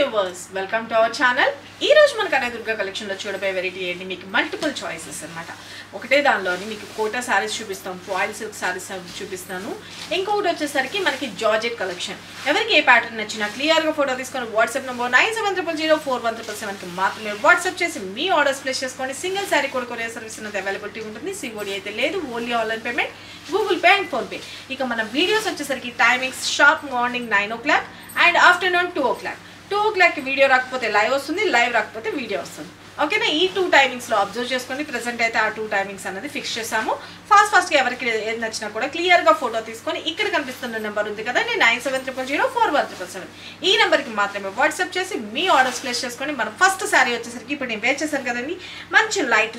Viewers welcome to our channel. ఈ రోజు మన కనకదుర్గ కలెక్షన్ లో చూడబోయే వెరైటీ ఏంటి, మీకు మల్టిపుల్ చాయిసెస్ అన్నమాట. ఒకటే దానిలోని మీకు కోటా సారీస్ చూపిస్తాం, ఫాయిల్ సిల్క్ సారీస్ చూపిస్తాను. ఇంకొకటి వచ్చేసరికి మనకి జార్జెట్ కలెక్షన్. ఎవరికి ఏ ప్యాటర్న్ నచ్చినా క్లియర్ గా ఫోటో తీసుకొని వాట్సాప్ నంబర్ 9700041777 కి మాత్రమే వాట్సాప్ చేసి మీ ఆర్డర్స్ ప్లేస్ చేసుకోండి. సింగిల్ సారీ కూడా కొరియర్ సర్వీస్ అనేది అవైలబిలిటీ ఉంటుంది. సిఓడి అయితే లేదు, only online payment, Google pay and phone pay. ఇక మన వీడియోస్ వచ్చేసరికి timings sharp morning 9 o'clock and afternoon 2 o'clock. 2 o'clock video రాకపోతే లైవ్ వస్తుంది, లైవ్ రాకపోతే వీడియో వస్తుంది. ఓకేనా, ఈ 2 టైమింగ్స్లో అబ్జర్వ్ చేసుకోండి. ప్రెసెంట్ అయితే ఆ 2 టైమింగ్స్ అనేది ఫిక్స్ చేసాము. ఫాస్ట్గా ఎవరికి ఏది నచ్చినా కూడా క్లియర్గా ఫోటో తీసుకొని ఇక్కడ కనిపిస్తున్న నెంబర్ ఉంది కదండి 9700041777, ఈ నెంబర్కి మాత్రమే వాట్సాప్ చేసి మీ ఆర్డర్స్ ప్లేస్ చేసుకొని మన ఫస్ట్ శారీ వచ్చేసరికి ఇప్పుడు నేను వేర్ చేశాను కదండి, మంచి లైట్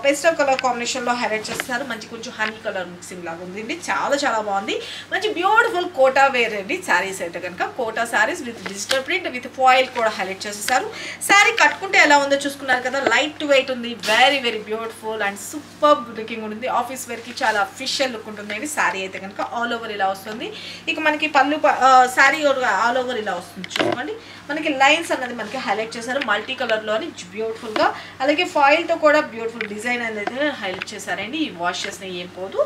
పేస్టల్ కలర్ కాంబినేషన్లో హైలైట్ చేస్తారు. మంచి కొంచెం హనీ కలర్ మిక్సింగ్ లాగా ఉంది, చాలా బాగుంది. మంచి బ్యూటిఫుల్ కోటా వేర్ అండి శారీస్ అయితే కనుక. Kota saris with digital print with foil కూడా హైలైట్ చేసేసారు. శారీ కట్టుకుంటే ఎలా ఉందో చూసుకున్నారు కదా, లైట్ వెయిట్ ఉంది, very beautiful and super looking ఉంటుంది. ఆఫీస్ వేర్కి చాలా అఫిషియల్ లుక్ ఉంటుంది. శారీ అయితే కనుక ఆల్ ఓవర్ ఇలా వస్తుంది. ఇక మనకి పళ్ళు శారీ ఆల్ ఓవర్ ఇలా వస్తుంది చూసుకోండి. మనకి లైన్స్ అన్నది మనకి హైలైట్ చేశారు మల్టీ కలర్లోని బ్యూటిఫుల్గా. అలాగే ఫాయిల్తో కూడా బ్యూటిఫుల్ డిజైన్ అనేది హైలైట్ చేశారండి. ఈ వాష్ చేసిన ఏం పోదు.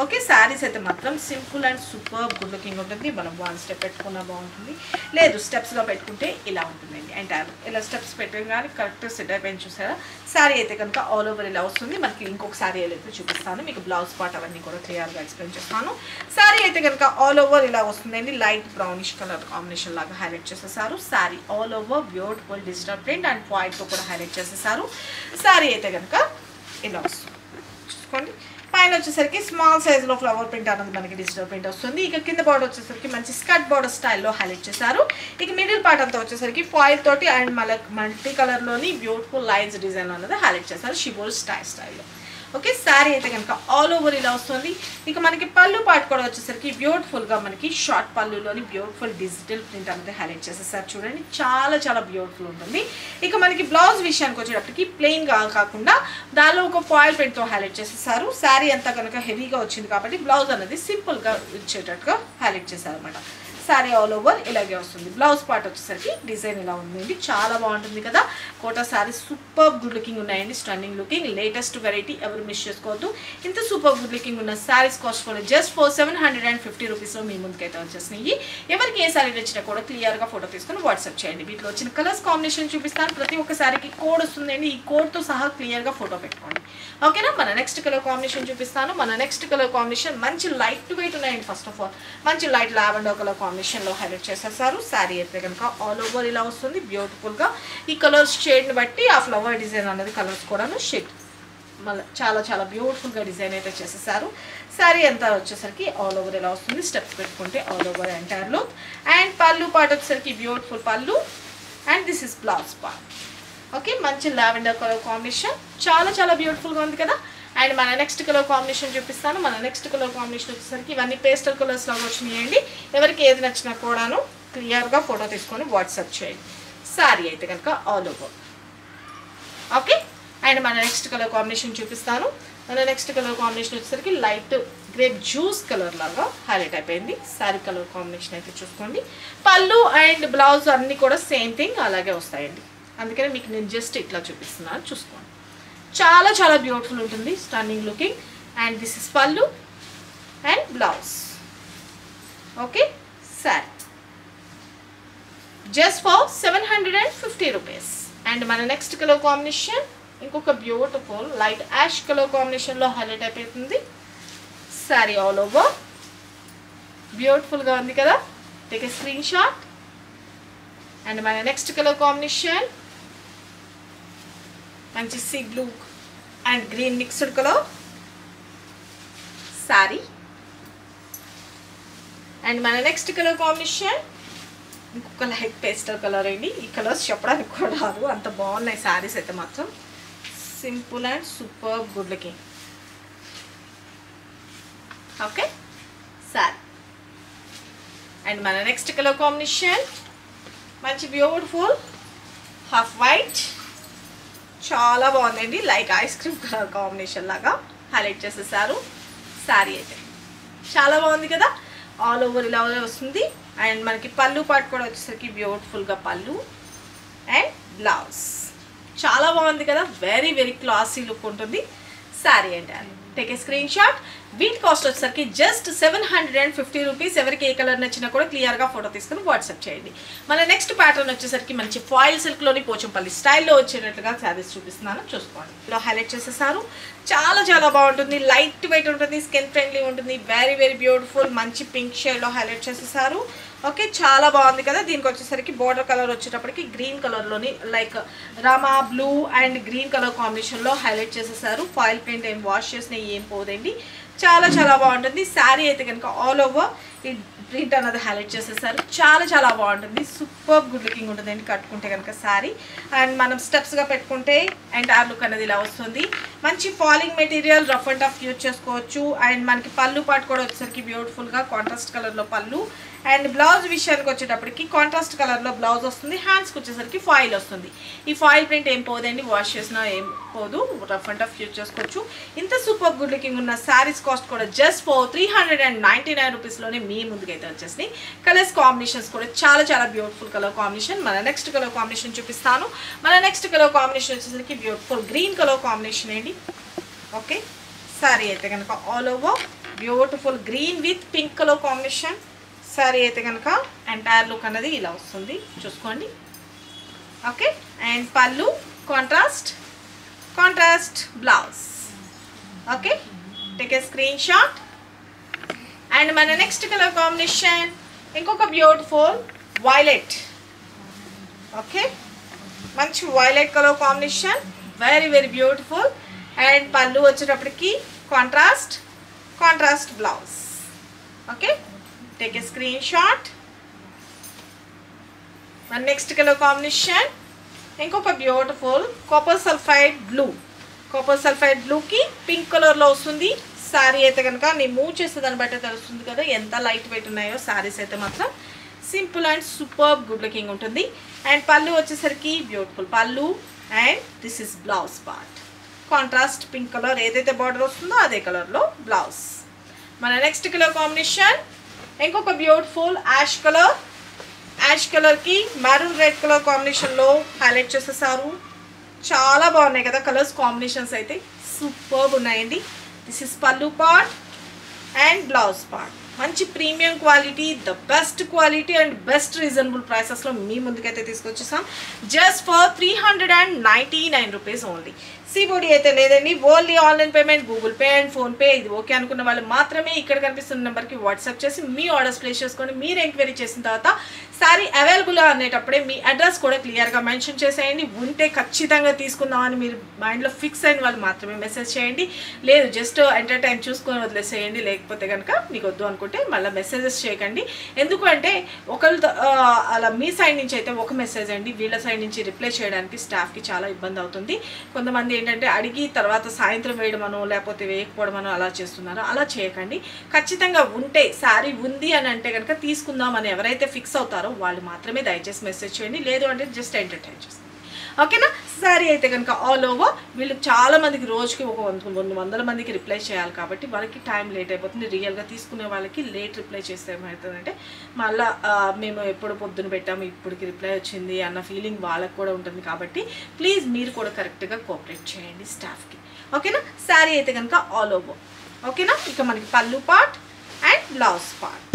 ఓకే, శారీస్ అయితే మాత్రం simple and super good looking ఉంటుంది. మనం 1 స్టెప్ పెట్టుకున్నా బాగుంటుంది, లేదు స్టెప్స్లో పెట్టుకుంటే ఇలా ఉంటుందండి. అండ్ ఇలా స్టెప్స్ పెట్టగానే కరెక్ట్ సెట్ అయిపోయింది చూసారా. శారీ అయితే కనుక ఆల్ ఓవర్ ఇలా వస్తుంది. మనకి ఇంకొక శారీ అయితే చూపిస్తాను, మీకు బ్లౌజ్ పార్ట్ అవన్నీ కూడా క్లియర్గా ఎక్స్ప్లెయిన్ చేస్తాను. శారీ అయితే కనుక ఆల్ ఓవర్ ఇలా వస్తుందండి. లైట్ బ్రౌనిష్ కలర్ కాంబినేషన్ లాగా హైలైట్ చేసేసారు. Saree all over beautiful digital print and ఫాయిల్తో కూడా హైలైట్ చేసేసారు. శారీ అయితే కనుక ఇలా వస్తుంది చూసుకోండి. పైన వచ్చేసరికి స్మాల్ సైజులో ఫ్లవర్ ప్రింట్ అనేది మనకి డిజిటల్ ప్రింట్ వస్తుంది. ఇక కింద బార్డర్ వచ్చేసరికి మంచి స్కర్ట్ బార్డర్ స్టైల్లో హైలైట్ చేశారు. ఇక మిడిల్ పార్ట్ అంతా వచ్చేసరికి ఫాయిల్ తోటి అండ్ మల్టీ కలర్లోని బ్యూటిఫుల్ లైన్స్ డిజైన్ అనేది హైలైట్ చేశారు షిబోల్ స్టైల్లో. ఓకే, శారీ అయితే కనుక ఆల్ ఓవర్ ఇలా వస్తుంది. ఇక మనకి పళ్ళు పార్ట్ కూడా వచ్చేసరికి బ్యూటిఫుల్గా మనకి షార్ట్ పళ్ళులోని బ్యూటిఫుల్ డిజిటల్ ప్రింట్ అనేది హైలైట్ చేసేసారు చూడండి, చాలా బ్యూటిఫుల్ ఉంటుంది. ఇక మనకి బ్లౌజ్ విషయానికి వచ్చేటప్పటికి ప్లెయిన్గా కాకుండా దానిలో ఒక ఫాయిల్ ప్రింట్తో హైలైట్ చేసేసారు. శారీ అంతా కనుక హెవీగా వచ్చింది కాబట్టి బ్లౌజ్ అనేది సింపుల్గా ఇచ్చేటట్టుగా హైలైట్ చేశారు అనమాట. శారీ ఆల్ ఓవర్ ఇలాగే వస్తుంది. బ్లౌజ్ పార్ట్ వచ్చేసరికి డిజైన్ ఇలా ఉందండి, చాలా బాగుంటుంది కదా. Kota sari super good looking ఉన్నాయండి, స్టన్నింగ్ లుకింగ్, లేటెస్ట్ వెరైటీ, ఎవరు మిస్ చేసుకోవద్దు. ఇంత సూపర్ గుడ్ లుకింగ్ ఉన్న శారీస్ కాస్ట్ కూడా జస్ట్ 750 రూపీస్లో మీ ముందుకైతే వచ్చేసినాయి. ఎవరికి ఏ శారీ నచ్చినా కూడా క్లియర్గా ఫోటో తీసుకొని వాట్సాప్ చేయండి. వీటిలో వచ్చిన కలర్స్ కాంబినేషన్ చూపిస్తాను. ప్రతి ఒక్క శారీకి కోడ్ వస్తుందండి, ఈ కోడ్తో సహా క్లియర్గా ఫోటో పెట్టుకోండి. ఓకేనా, మన నెక్స్ట్ కలర్ కాంబినేషన్ చూపిస్తాను. మన నెక్స్ట్ కలర్ కాంబినేషన్ మంచి లైట్ వెయిట్ ఉన్నాయండి. ఫస్ట్ ఆఫ్ ఆల్ మంచి లైట్ లావెండర్ కలర్ కాంబినేషన్లో హైలైట్ చేసేసారు. శారీ అయితే కనుక ఆల్ ఓవర్ ఇలా వస్తుంది బ్యూటిఫుల్గా. ఈ కలర్స్ షేడ్ని బట్టి ఆ ఫ్లవర్ డిజైన్ అనేది కలర్స్ కూడాను షేడ్ మళ్ళీ చాలా బ్యూటిఫుల్గా డిజైన్ అయితే చేసేసారు. శారీ అంతా వచ్చేసరికి ఆల్ ఓవర్ ఇలా వస్తుంది. స్టెప్స్ పెట్టుకుంటే all over entire look. And pallu part వచ్చేసరికి beautiful pallu and this is blouse part. Okay, మంచి లావెండర్ కలర్ కాంబినేషన్, చాలా బ్యూటిఫుల్గా ఉంది కదా. అండ్ మన నెక్స్ట్ కలర్ కాంబినేషన్ చూపిస్తాను. మన నెక్స్ట్ కలర్ కాంబినేషన్ వచ్చేసరికి ఇవన్నీ పేస్టల్ కలర్స్ లాగా వచ్చినాయండి. ఎవరికి ఏది నచ్చినా కూడాను క్లియర్గా ఫోటో తీసుకొని వాట్సాప్ చేయండి. శారీ అయితే కనుక ఆల్ ఓవర్. ఓకే, అండ్ మన నెక్స్ట్ కలర్ కాంబినేషన్ చూపిస్తాను. మన నెక్స్ట్ కలర్ కాంబినేషన్ వచ్చేసరికి లైట్ గ్రేప్ జ్యూస్ కలర్ లాగా హైలైట్ అయిపోయింది. శారీ కలర్ కాంబినేషన్ అయితే చూసుకోండి. పళ్ళు అండ్ బ్లౌజ్ అన్నీ కూడా సేమ్ థింగ్ అలాగే వస్తాయండి, అందుకని మీకు నేను జస్ట్ ఇట్లా చూపిస్తున్నాను చూసుకోండి. చాలా బ్యూటిఫుల్ ఉంటుంది, stunning looking. And this is pallu and blouse. Okay, saree just for 750 rupees. And మన నెక్స్ట్ కలర్ కాంబినేషన్ ఇంకొక బ్యూటిఫుల్ లైట్ యాష్ కలర్ కాంబినేషన్లో హైలైట్ అయిపోతుంది. శారీ ఆల్ ఓవర్ బ్యూటిఫుల్గా ఉంది కదా, take a screenshot. And మన నెక్స్ట్ కలర్ కాంబినేషన్ మంచి sea blue and green mixed colour saree. And మన నెక్స్ట్ కలర్ కాంబినేషన్ ఇంకొక లైట్ పేస్టల్ కలర్ అండి. ఈ కలర్స్ చెప్పడానికి కూడా రాదు, అంత బాగున్నాయి శారీస్ అయితే మాత్రం. Simple and super good looking. Okay, sari. And మన నెక్స్ట్ కలర్ కాంబినేషన్ మంచి బ్యూటిఫుల్ హాఫ్ వైట్, చాలా బాగుందండి. Like ice cream colour combination లాగా హైలైట్ చేసేసారు. శారీ అయితే చాలా బాగుంది కదా, ఆల్ ఓవర్ ఇలా వస్తుంది. అండ్ మనకి పళ్ళు పార్ట్ కూడా వచ్చేసరికి బ్యూటిఫుల్గా పళ్ళు అండ్ బ్లౌజ్. చాలా బాగుంది కదా, వెరీ వెరీ క్లాసీ లుక్ ఉంటుంది శారీ అంటే. Take a screen shot. వీటి కాస్ట్ వచ్చేసరికి జస్ట్ 750 రూపీస్. ఎవరికి ఏ కలర్ నచ్చినా కూడా క్లియర్గా ఫోటో తీసుకుని వాట్సాప్ చేయండి. మన నెక్స్ట్ ప్యాటర్న్ వచ్చేసరికి మంచి ఫాయిల్ సిల్క్లోని పోచంపల్లి స్టైల్లో వచ్చేటట్టుగా శారీస్ చూపిస్తున్నాను, చూసుకోండి. ఇలా హైలైట్ చేసేసారు, చాలా చాలా బాగుంటుంది, లైట్ వెయిట్ ఉంటుంది, స్కిన్ ఫ్రెండ్లీ ఉంటుంది, వెరీ వెరీ బ్యూటిఫుల్. మంచి పింక్ షేడ్లో హైలైట్ చేసేసారు. ఓకే, చాలా బాగుంది కదా. దీనికి వచ్చేసరికి బార్డర్ కలర్ వచ్చేటప్పటికి గ్రీన్ కలర్లోని like Rama blue and green colour కాంబినేషన్లో హైలైట్ చేసేసారు. ఫాయిల్ ప్రింట్ ఏం వాష్ చేసినా ఏం పోదండి, చాలా చాలా బాగుంటుంది. శారీ అయితే కనుక ఆల్ ఓవర్ ఈ ప్రింట్ అన్నది హైలైట్ చేసేసారు, చాలా చాలా బాగుంటుంది, సూపర్ గుడ్ లుకింగ్ ఉంటుందండి కట్టుకుంటే కనుక శారీ. అండ్ మనం స్టెప్స్గా పెట్టుకుంటే అండ్ ఆ లుక్ అనేది ఇలా వస్తుంది. మంచి falling material, rough and tough use చేసుకోవచ్చు. అండ్ మనకి పళ్ళు పాటు కూడా వచ్చేసరికి బ్యూటిఫుల్గా కాంట్రాస్ట్ కలర్లో పళ్ళు. అండ్ బ్లౌజ్ విషయానికి వచ్చేటప్పటికి కాంట్రాస్ట్ కలర్లో బ్లౌజ్ వస్తుంది, హ్యాండ్స్కి వచ్చేసరికి ఫాయిల్ వస్తుంది. ఈ ఫాయిల్ ప్రింట్ ఏం పోదండి, వాష్ చేసినా ఏం పోదు, రఫ్ అండ్ టఫ్ యూజ్ చేసుకోవచ్చు. ఇంత సూపర్ గుడ్ లుకింగ్ ఉన్న శారీస్ కాస్ట్ కూడా జస్ట్ ఫర్ 399 రూపీస్లోనే మీ ముందుకైతే వచ్చేసి. కలర్స్ కాంబినేషన్స్ కూడా చాలా చాలా బ్యూటిఫుల్ కలర్ కాంబినేషన్. మన నెక్స్ట్ కలర్ కాంబినేషన్ చూపిస్తాను. మన నెక్స్ట్ కలర్ కాంబినేషన్ వచ్చేసరికి బ్యూటిఫుల్ గ్రీన్ కలర్ కాంబినేషన్ అండి. ఓకే, శారీ అయితే కనుక all over beautiful green with pink colour combination. Sari అయితే కనుక ఎంటైర్ లుక్ అనేది ఇలా వస్తుంది, చూసుకోండి. ఓకే, అండ్ పళ్ళు contrast blouse. Okay, take a screenshot. And మన నెక్స్ట్ కలర్ కాంబినేషన్ ఇంకొక బ్యూటిఫుల్ వైలెట్. ఓకే, మంచి violet colour combination, very very beautiful. And పళ్ళు వచ్చేటప్పటికి contrast blouse. Okay, take a screenshot. My next color combination ఇంకొక beautiful copper sulphide blue కి pink colour లో వస్తుంది. శారీ అయితే కనుక నేను మూవ్ చేస్తే దాన్ని బట్టి తెలుస్తుంది కదా ఎంత లైట్ వెయిట్ ఉన్నాయో శారీస్ అయితే మాత్రం. Simple and super good looking ఉంటుంది. అండ్ పళ్ళు వచ్చేసరికి beautiful pallu. And this is blouse part, contrast pink colour ఏదైతే బార్డర్ వస్తుందో అదే కలర్లో బ్లౌజ్. మన నెక్స్ట్ కలర్ కాంబినేషన్ ఇంకొక బ్యూటిఫుల్ యాష్ కలర్కి మెరూన్ రెడ్ కలర్ కాంబినేషన్లో హైలైట్ చేసేసారు. చాలా బాగున్నాయి కదా కలర్స్ కాంబినేషన్స్ అయితే సూపర్బ్ ఉన్నాయండి. This is pallu part and blouse part. మంచి premium quality, the best quality and best reasonable ప్రైసెస్లో మీ ముందుకైతే తీసుకొచ్చేసాం జస్ట్ ఫర్ 399 రూపీస్ ఓన్లీ. సిబోడి అయితే లేదండి, only online payment, Google pay and PhonePe. ఇది ఓకే అనుకున్న వాళ్ళు మాత్రమే ఇక్కడ కనిపిస్తున్న నెంబర్కి వాట్సాప్ చేసి మీ ఆర్డర్స్ ప్లేస్ చేసుకొని మీరు ఎంక్వైరీ చేసిన తర్వాత శారీ అవైలబుల్ అనేటప్పుడే మీ అడ్రస్ కూడా క్లియర్గా మెన్షన్ చేసేయండి. ఉంటే ఖచ్చితంగా తీసుకుందామని మీరు మైండ్లో ఫిక్స్ అయిన వాళ్ళు మాత్రమే మెసేజ్ చేయండి. లేదు జస్ట్ ఎంటర్టైన్ చూసుకొని వదిలేసేయండి, లేకపోతే కనుక మీకు వద్దు అనుకుంటే మళ్ళీ మెసేజెస్ చేయకండి. ఎందుకంటే ఒకళ్ళు అలా మీ సైడ్ నుంచి అయితే ఒక మెసేజ్ అండి, వీళ్ళ సైడ్ నుంచి రిప్లై చేయడానికి స్టాఫ్కి చాలా ఇబ్బంది అవుతుంది. కొంతమంది ఏంటంటే అడిగి తర్వాత సాయంత్రం వేయడమనో లేకపోతే వేయకపోవడమనో అలా చేస్తున్నారు. అలా చేయకండి. ఖచ్చితంగా ఉంటే శారీ ఉంది అని అంటే కనుక తీసుకుందాం అని ఎవరైతే ఫిక్స్ అవుతారో వాళ్ళు మాత్రమే దయచేసి మెసేజ్ చేయండి. లేదు అంటే జస్ట్ ఎంటర్టైన్ చేస్తుంది, ఓకేనా. శారీ అయితే కనుక ఆల్ ఓవర్ వీళ్ళు చాలా మందికి రోజుకి ఒక 100 మందికి రిప్లై చేయాలి కాబట్టి వాళ్ళకి టైం లేట్ అయిపోతుంది. రియల్గా తీసుకునే వాళ్ళకి లేట్ రిప్లై చేస్తే ఏమవుతుందంటే మళ్ళీ మేము ఎప్పుడు పొద్దున పెట్టాము ఇప్పటికి రిప్లై వచ్చింది అన్న ఫీలింగ్ వాళ్ళకి కూడా ఉంటుంది. కాబట్టి ప్లీజ్ మీరు కూడా కరెక్ట్గా కోఆపరేట్ చేయండి స్టాఫ్కి, ఓకేనా. శారీ అయితే కనుక ఆల్ ఓవర్, ఓకేనా. ఇక మనకి పళ్ళు పార్ట్ అండ్ బ్లౌజ్ పార్ట్.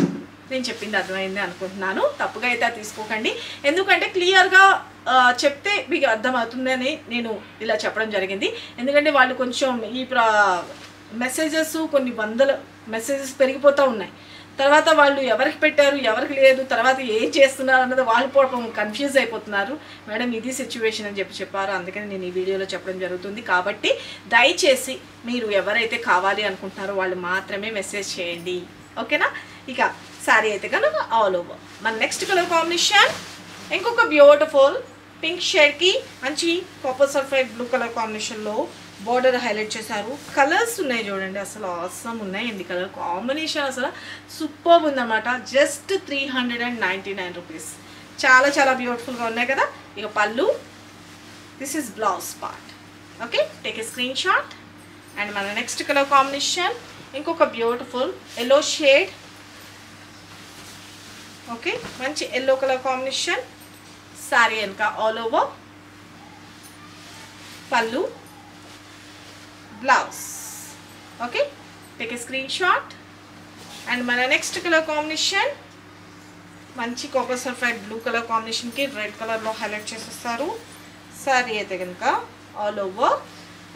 నేను చెప్పింది అర్థమైంది అనుకుంటున్నాను, తప్పుగా అయితే తీసుకోకండి. ఎందుకంటే క్లియర్గా చెప్తే మీకు అర్థమవుతుందని నేను ఇలా చెప్పడం జరిగింది. ఎందుకంటే వాళ్ళు కొంచెం ఈ మెసేజెస్ కొన్ని వందల మెసేజెస్ పెరిగిపోతూ ఉన్నాయి. తర్వాత వాళ్ళు ఎవరికి పెట్టారు ఎవరికి లేదు తర్వాత ఏం చేస్తున్నారు అన్నది వాళ్ళు పాపం కన్ఫ్యూజ్ అయిపోతున్నారు. మేడం ఇది సిచ్యువేషన్ అని చెప్పారు, అందుకని నేను ఈ వీడియోలో చెప్పడం జరుగుతుంది. కాబట్టి దయచేసి మీరు ఎవరైతే కావాలి అనుకుంటున్నారో వాళ్ళు మాత్రమే మెసేజ్ చేయండి, ఓకేనా. ఇక శారీ అయితే కనుక ఆల్ ఓవర్. మన నెక్స్ట్ కలర్ కాంబినేషన్ ఇంకొక బ్యూటిఫుల్ పింక్ షేడ్కి మంచి కాపర్ సల్ఫైడ్ బ్లూ కలర్ కాంబినేషన్లో బార్డర్ హైలైట్ చేశారు. కలర్స్ ఉన్నాయి చూడండి, అసలు ఆసమ్ ఉన్నాయండి. కలర్ కాంబినేషన్ అసలు సూపర్ ఉందన్నమాట. Just 399 rupees. చాలా చాలా బ్యూటిఫుల్గా ఉన్నాయి కదా. ఇక పళ్ళు, this is blouse part, okay. Take a screenshot. And మన నెక్స్ట్ కలర్ కాంబినేషన్ ఇంకొక బ్యూటిఫుల్ ఎల్లో షేడ్, ఓకే. మంచి ఎల్లో కలర్ కాంబినేషన్. శారీ వెనక all over pallu blouse. Okay, take a screenshot. And మన నెక్స్ట్ కలర్ కాంబినేషన్ మంచి copper sulphide blue colour కాంబినేషన్కి red కలర్లో highlight చేసేస్తారు. Saree అయితే కనుక ఆల్ ఓవర్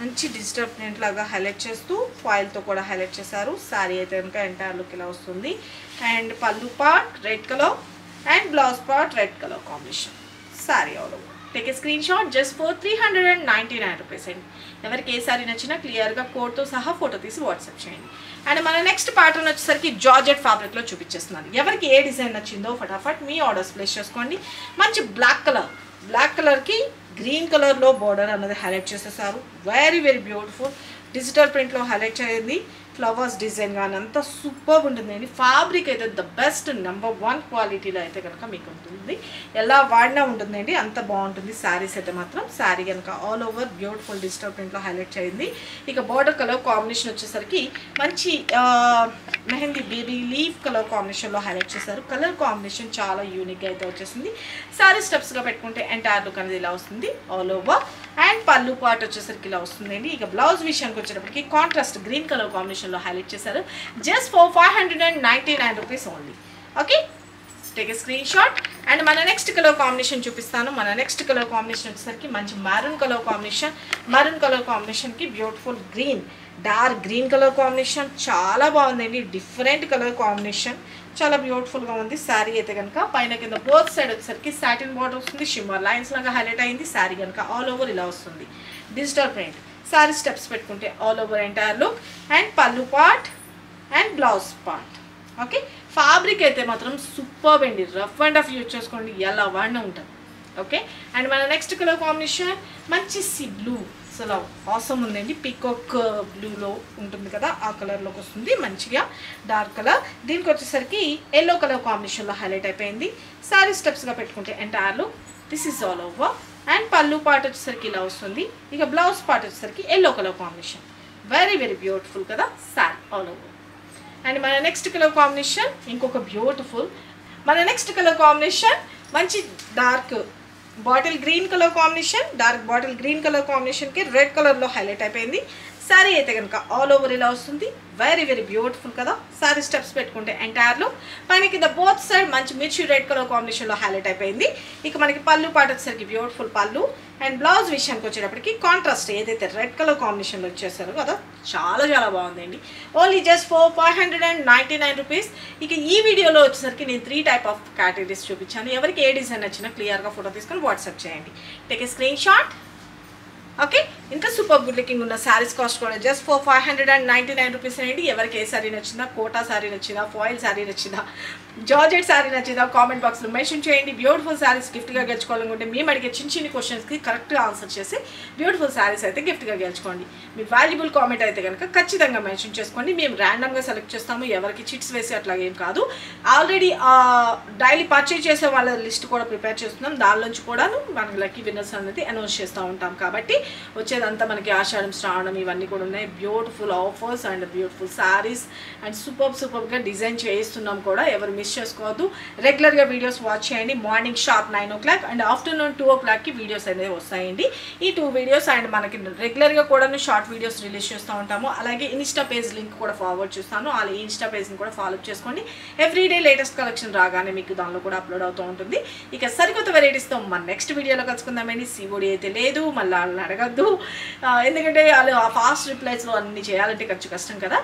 మంచి డిజిటల్ ప్రింట్ లాగా హైలైట్ చేస్తూ ఫాయిల్తో కూడా హైలైట్ చేశారు. శారీ అయితే కనుక ఎంటైర్ లుక్ ఇలా వస్తుంది. And pallu part red colour and blouse part red colour combination. Sari all over. Take a screen shot just for 399 rupees అండి. ఎవరికి ఏ సారీ నచ్చినా క్లియర్గా కోడ్తో సహా ఫోటో తీసి వాట్సాప్ చేయండి. అండ్ మన నెక్స్ట్ ప్యాటర్న్ వచ్చేసరికి జార్జెట్ ఫ్యాబ్రిక్లో చూపించేస్తున్నాను. ఎవరికి ఏ డిజైన్ నచ్చిందో ఫటాఫట్ మీ ఆర్డర్స్ ప్లేస్ చేసుకోండి. మంచి బ్లాక్ కలర్కి గ్రీన్ కలర్లో బార్డర్ అన్నది హైలైట్ చేసేసారు. వెరీ వెరీ బ్యూటిఫుల్ డిజిటల్ ప్రింట్లో హైలైట్ చేయండి. ఫ్లవర్స్ డిజైన్ కానీ అంతా సూపర్ ఉంటుందండి. ఫ్యాబ్రిక్ అయితే ద బెస్ట్ నెంబర్ 1 క్వాలిటీలో అయితే కనుక మీకు ఉంటుంది. ఎలా వాడినా ఉంటుందండి, అంత బాగుంటుంది. శారీస్ అయితే మాత్రం శారీ కనుక ఆల్ ఓవర్ బ్యూటిఫుల్ డిజిటల్ ప్రింట్లో హైలైట్ చేయండి. ఇక బార్డర్ కలర్ కాంబినేషన్ వచ్చేసరికి మంచి మెహందీ బేబీ లీఫ్ కలర్ కాంబినేషన్లో హైలైట్ చేశారు. కలర్ కాంబినేషన్ చాలా యూనిక్గా అయితే వచ్చేసింది. శారీ స్టెప్స్గా పెట్టుకుంటే ఎంటైర్ లుక్ అనేది ఇలా వస్తుంది all over. And pallu part వచ్చేసరికి ఇలా వస్తుందండి. ఇక బ్లౌజ్ విషయానికి వచ్చేటప్పటికి కాంట్రాస్ట్ గ్రీన్ కలర్ కాంబినేషన్లో హైలైట్ చేశారు. Just for 599 rupees only. Okay, take a screenshot. And మన నెక్స్ట్ కలర్ కాంబినేషన్ చూపిస్తాను. మన నెక్స్ట్ కలర్ కాంబినేషన్ వచ్చేసరికి మంచి మెరూన్ కలర్ కాంబినేషన్కి beautiful green dark green colour combination చాలా బాగుందండి. డిఫరెంట్ కలర్ కాంబినేషన్ చాలా బ్యూటిఫుల్గా ఉంది. శారీ అయితే కనుక పైన కింద బోత్ సైడ్ వచ్చేసరికి సాటిన్ బార్డర్ వస్తుంది. షిమ్మర్ లైన్స్ లాగా హైలైట్ అయింది. శారీ కనుక ఆల్ ఓవర్ ఇలా వస్తుంది డిజిటల్ ప్రింట్. శారీ స్టెప్స్ పెట్టుకుంటే all over entire look. And pallu part and blouse part. Okay, fabric అయితే మాత్రం సూపర్ అండి. రఫ్ అండ్ రఫ్ యూజ్ చేసుకోండి, ఎలా వాడినా ఉంటుంది. ఓకే, అండ్ మన నెక్స్ట్ కలర్ కాంబినేషన్ మంచి సీ బ్లూ అసలు ఆసమ్ ఉందండి. పీకాక్ బ్లూలో ఉంటుంది కదా, ఆ కలర్లోకి వస్తుంది. మంచిగా డార్క్ కలర్. దీనికి వచ్చేసరికి ఎల్లో కలర్ కాంబినేషన్లో హైలైట్ అయిపోయింది. శారీ స్టెప్స్గా పెట్టుకుంటే entire look this is all over. And pallu part వచ్చేసరికి ఇలా వస్తుంది. ఇక బ్లౌజ్ పార్ట్ వచ్చేసరికి yellow colour combination. Very very beautiful కదా శారీ ఆల్ ఓవర్. అండ్ మన నెక్స్ట్ కలర్ కాంబినేషన్ ఇంకొక బ్యూటిఫుల్. మన నెక్స్ట్ కలర్ కాంబినేషన్ మంచి dark bottle green colour combination. Dark bottle green colour కాంబినేషన్కి రెడ్ కలర్లో హైలైట్ అయిపోయింది. శారీ అయితే కనుక ఆల్ ఓవర్ ఇలా వస్తుంది. వెరీ వెరీ బ్యూటిఫుల్ కదా. శారీ స్టెప్స్ పెట్టుకుంటే ఎంటైర్లో పైన కింద బోత్ సైడ్ మంచి మిర్చి రెడ్ కలర్ కాంబినేషన్లో హైలైట్ అయిపోయింది. ఇక మనకి పళ్ళు పాటు వచ్చేసరికి బ్యూటిఫుల్ పళ్ళు. అండ్ బ్లౌజ్ విషయానికి వచ్చేటప్పటికి కాంట్రాస్ట్ ఏదైతే రెడ్ కలర్ కాంబినేషన్లో వచ్చేసారో కదా, చాలా చాలా బాగుందండి. Only just for 599 rupees. ఇక ఈ వీడియోలో వచ్చేసరికి నేను 3 టైప్ ఆఫ్ కేటగిరీస్ చూపించాను. ఎవరికి ఏ డిజైన్ నచ్చినా క్లియర్గా ఫోటో తీసుకొని వాట్సాప్ చేయండి. Take a screen shot. Okay, ఇంకా సూపర్ గుడ్ లుకింగ్ ఉన్న శారీస్ కాస్ట్ కూడా జస్ట్ ఫర్ 599 రూపీస్ అండి. ఎవరికి ఏ శారీ నచ్చిందా, కోటా శారీ నచ్చిందా, ఫాయిల్ శారీ నచ్చిందా, జార్జెట్ శారీ నచ్చిందా కామెంట్ బాక్స్లో మెన్షన్ చేయండి. బ్యూటిఫుల్ శారీస్ గిఫ్ట్గా గెలుచుకోవాలనుకుంటే మేము అడిగే చిన్న చిన్న క్వశ్చన్స్కి కరెక్ట్గా ఆన్సర్ చేసి బ్యూటిఫుల్ శారీస్ అయితే గిఫ్ట్గా గెలుచుకోండి. మీ వాల్యుబుల్ కామెంట్ అయితే కనుక ఖచ్చితంగా మెన్షన్ చేసుకోండి. మేము ర్యాండమ్గా సెలెక్ట్ చేస్తాము. ఎవరికి చిట్స్ వేసి అట్లాగే ఏం కాదు. ఆల్రెడీ డైలీ పర్చేజ్ చేసే వాళ్ళ లిస్ట్ కూడా ప్రిపేర్ చేస్తున్నాం. దానిలోంచి కూడా మనకి లక్కీ విన్నర్స్ అనేది అనౌన్స్ చేస్తూ ఉంటాం. కాబట్టి వచ్చేదంతా మనకి ఆషాఢం శ్రావణం ఇవన్నీ కూడా ఉన్నాయి. Beautiful offers and beautiful sarees and సూపర్గా డిజైన్ చేయిస్తున్నాం కూడా. ఎవరు మిస్ చేసుకోవద్దు. రెగ్యులర్గా వీడియోస్ వాచ్ చేయండి. Morning sharp 9 o'clock and afternoon 2 o'clockకి వీడియోస్ అనేవి వస్తాయండి. ఈ 2 వీడియోస్ అండ్ మనకి రెగ్యులర్గా కూడా షార్ట్ వీడియోస్ రిలీజ్ చేస్తూ ఉంటాము. అలాగే ఇన్స్టా పేజ్ లింక్ కూడా ఫార్వర్డ్ చేస్తాను. అలా ఇన్స్టా పేజ్ని కూడా ఫాలో చేసుకోండి. ఎవ్రీడే లేటెస్ట్ కలెక్షన్ రాగానే మీకు దానిలో కూడా అప్లోడ్ అవుతూ ఉంటుంది. ఇక సరికొత్త వెరైటీస్తో మన నెక్స్ట్ వీడియోలో కలుసుకుందామండి. సిఓడి అయితే లేదు, మళ్ళీ వాళ్ళని అడగద్దు. ఎందుకంటే వాళ్ళు ఆ ఫాస్ట్ రిప్లైస్లో అన్ని చేయాలంటే కష్టం కదా.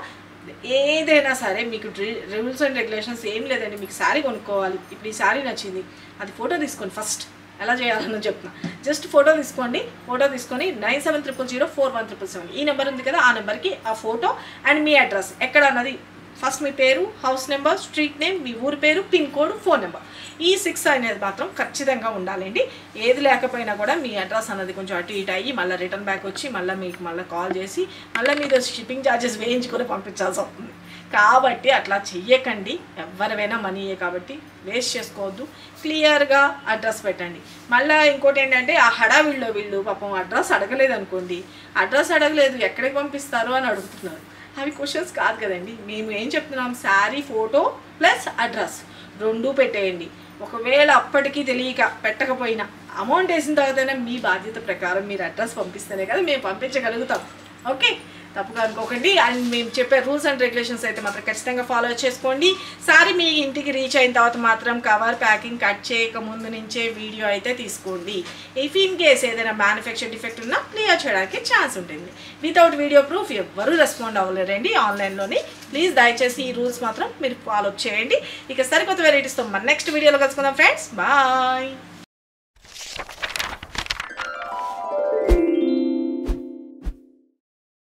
ఏదైనా సరే మీకు రూల్స్ అండ్ రెగ్యులేషన్స్ ఏం లేదండి. మీకు శారీ కొనుక్కోవాలి, ఇప్పుడు ఈ శారీ నచ్చింది, అది ఫోటో తీసుకోండి. ఫస్ట్ ఎలా చేయాలని చెప్తున్నా. జస్ట్ ఫోటో తీసుకోండి. ఫోటో తీసుకొని 9700041777 ఈ నెంబర్ ఉంది కదా, ఆ నెంబర్కి ఆ ఫోటో అండ్ మీ అడ్రస్ ఎక్కడ అన్నది ఫస్ట్ మీ పేరు, హౌస్ నెంబర్, స్ట్రీట్ నేమ్, మీ ఊరి పేరు, పిన్ కోడ్, ఫోన్ నెంబర్ ఈ 6 అనేది మాత్రం ఖచ్చితంగా ఉండాలండి. ఏది లేకపోయినా కూడా మీ అడ్రస్ అన్నది కొంచెం అటు ఇటు అయ్యి మళ్ళీ రిటర్న్ బ్యాక్ వచ్చి మీకు మళ్ళీ కాల్ చేసి మళ్ళీ మీరు షిప్పింగ్ ఛార్జెస్ వేయించుకొని పంపించాల్సి వస్తుంది. కాబట్టి అట్లా చెయ్యకండి. ఎవరివైనా మనీయే కాబట్టి వేస్ట్ చేసుకోవద్దు. క్లియర్గా అడ్రస్ పెట్టండి. మళ్ళీ ఇంకోటి ఏంటంటే ఆ హడావిడిలో వీళ్ళు పాపం అడ్రస్ అడగలేదు అనుకోండి, అడ్రస్ అడగలేదు ఎక్కడికి పంపిస్తారు అని అడుగుతున్నారు. అవి క్వశ్చన్స్ కాదు కదండి. మేము ఏం చెప్తున్నాం, శారీ ఫోటో ప్లస్ అడ్రస్ రెండూ పెట్టేయండి. ఒకవేళ అప్పటికీ తెలియక పెట్టకపోయినా అమౌంట్ వేసిన తర్వాతనే మీ బాధ్యత ప్రకారం మీరు అడ్రస్ పంపిస్తేనే కదా మేము పంపించగలుగుతాం. ఓకే, తప్పుగా అనుకోకండి. అండ్ మేము చెప్పే రూల్స్ అండ్ రెగ్యులేషన్స్ అయితే మాత్రం ఖచ్చితంగా ఫాలో చేసుకోండి. సారీ మీ ఇంటికి రీచ్ అయిన తర్వాత మాత్రం కవర్ ప్యాకింగ్ కట్ చేయక ముందు నుంచే వీడియో అయితే తీసుకోండి. ఇఫ్ ఇన్ కేస్ ఏదైనా మ్యానుఫ్యాక్చర్ డిఫెక్ట్ ఉన్నా క్లియర్ చేయడానికి ఛాన్స్ ఉంటుంది. వితౌట్ వీడియో ప్రూఫ్ ఎవరు రెస్పాండ్ అవ్వలేరండి ఆన్లైన్లోని. ప్లీజ్ దయచేసి ఈ రూల్స్ మాత్రం మీరు ఫాలో చేయండి. ఇక సరికొత్త వెరైటీస్తో మన నెక్స్ట్ వీడియోలో కలుసుకుందాం ఫ్రెండ్స్. బాయ్.